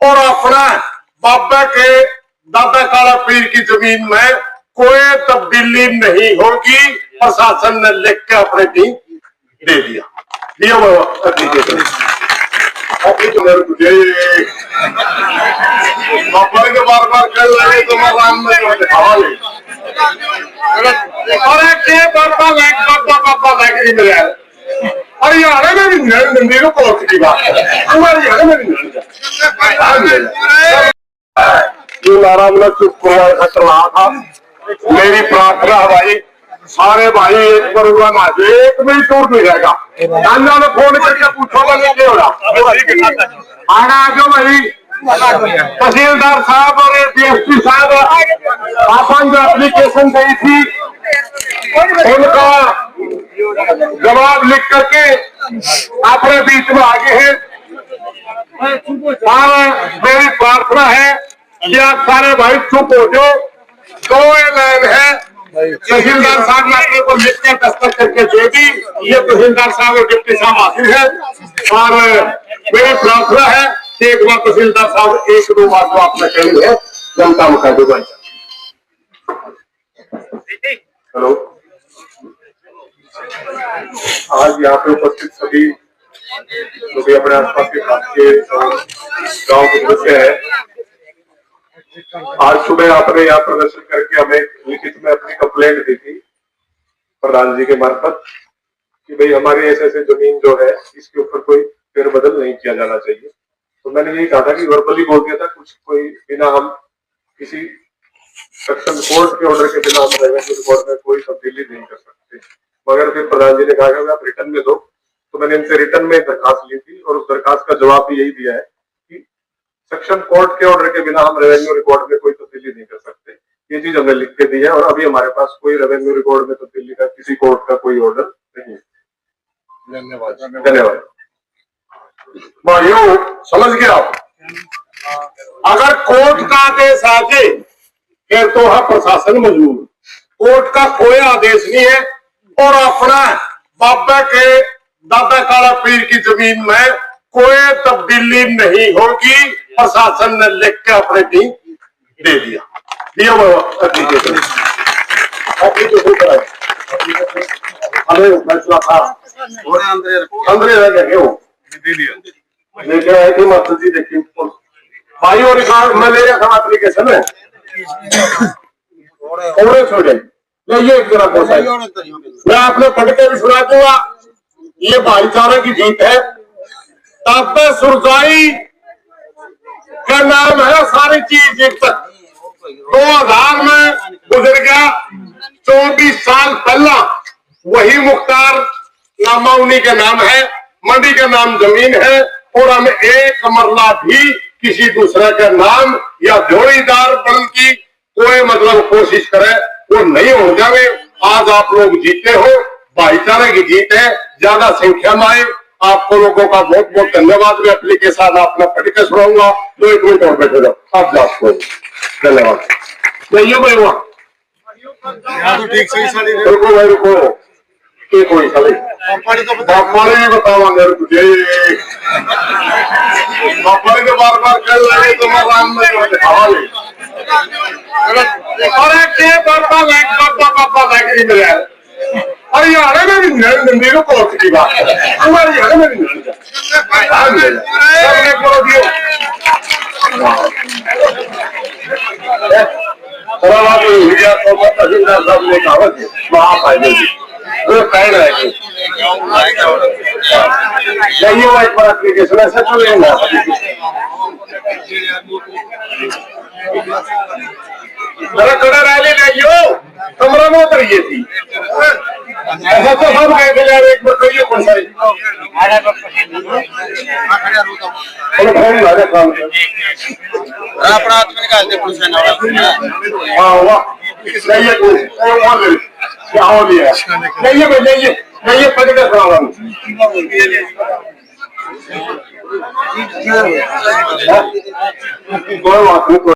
और अपना बाबा के दादा काला पीर की जमीन में कोई तब्दीली नहीं होगी। प्रशासन ने लिख के अपने टीम दे दिया बाबा के बार बार कर लगे तो राम में और बाबा लग रही मेरे और हरियाणा में भी मंदिर को की बात हमारे हरियाणा में भी जो नारा मैंने चुप खतर रहा था। मेरी प्रार्थना है भाई सारे भाई एक प्रोग्राम आ जाए एक में टूट नहीं जाएगा। ने फोन करके पूछोगा नहीं क्या हो रहा आना आ जाओ भाई। तहसीलदार साहब और डीएसपी साहब अपन जो एप्लीकेशन दी थी उनका जवाब लिख करके अपने बीच में आगे हैं। मेरी प्रार्थना है कि आप सारे भाई चुप हो जाओ। दो लाइन है तहसीलदार साहब ने अपने को लिख के दस्तखत करके दे दी। ये तहसीलदार साहब और डिप्टी साहब हाजिर है और मेरी प्रार्थना है कि एक बार तहसीलदार साहब एक दो बात तो आपने कही है जनता में कर दो भाई। हेलो आज यहाँ पे उपस्थित सभी जो भी अपने आसपास के गांव के सदस्य है आज सुबह आपने यहाँ प्रदर्शन करके हमें लिखित में अपनी कंप्लेंट दी थी प्रधान जी के मार्फत कि भाई हमारी ऐसे जमीन जो है इसके ऊपर कोई फेरबदल नहीं किया जाना चाहिए। तो मैंने यही कहा था कि वर्बली बोल दिया था कुछ कोई बिना हम किसी सेक्शन कोर्ट के ऑर्डर के बिना हम रेवेन्यू रिकॉर्ड में कोई तब्दीली नहीं कर सकते। मगर फिर प्रधान जी ने कहा कि आप रिटर्न में दो। तो मैंने इनसे रिटर्न में दरखास्त ली थी और उस दरखास्त का जवाब भी यही दिया है कि सेक्शन कोर्ट के ऑर्डर के बिना हम रेवेन्यू रिकॉर्ड में कोई तब्दीली नहीं कर सकते। ये चीज हमने लिख के दी है और अभी हमारे पास कोई रेवेन्यू रिकॉर्ड में तब्दीली का किसी कोर्ट का कोई ऑर्डर नहीं है। धन्यवाद भाइयों समझ गया। अगर कोर्ट का आदेश आ जाए फिर तो है प्रशासन मजबूर। कोर्ट का कोई आदेश नहीं है और अपना बाबा के दादा काला पीर की जमीन में कोई तब्दीली नहीं होगी। प्रशासन ने लिख के अपने टीम दे दिया फैसला था अंदर लेके आए थे मास्टर जी। देखिए भाई और मलेरिया का एप्लीकेशन है छोड़े ये एक जरा मैं आपने पढ़ के भी सुना दूंगा। ये भाईचारे की जीत है। ताबे सुरजाई का नाम है सारी चीज एक तक 2000 में गुजर गया। 24 साल पहला वही मुख्तार नामा उन्हीं के नाम है। मंडी का नाम जमीन है और हम एक मरला भी किसी दूसरे के नाम या जोड़ीदार बन की कोई मतलब कोशिश करे वो नहीं हो जावे। आज आप लोग जीते हो भाईचारे की जीत है। ज्यादा संख्या में आए आपको लोगों का बहुत बहुत धन्यवाद। मैं एप्लीकेशन आपने पढ़ के सुनाऊंगा। 2 मिनट और बैठे जाओ आप जाओ। धन्यवाद भाई तो ठीक सही साली रुको भाई रुको के कोई साली पापा ने बतावा मेरे तुझे पापा के बार बार कर लगे तो राम में और बाबा लग रही मेरे और हरियाणा में भी मंदिर को की बात हमारे हरियाणा में भी तहसीलदार साहब ने कहावत महाफायदे एप्लीकेशन ऐसा चलेगा कड़ा रैली लाइयो कमरा में उतरिए थी ऐसा तो सब गए थे यार। एक बार कहिए कौन सारी अपना हाथ में निकाल दे पुलिस ने। हाँ वाह नहीं क्या हो लिया नहीं नहीं पढ़ के सुना कोई बात नहीं।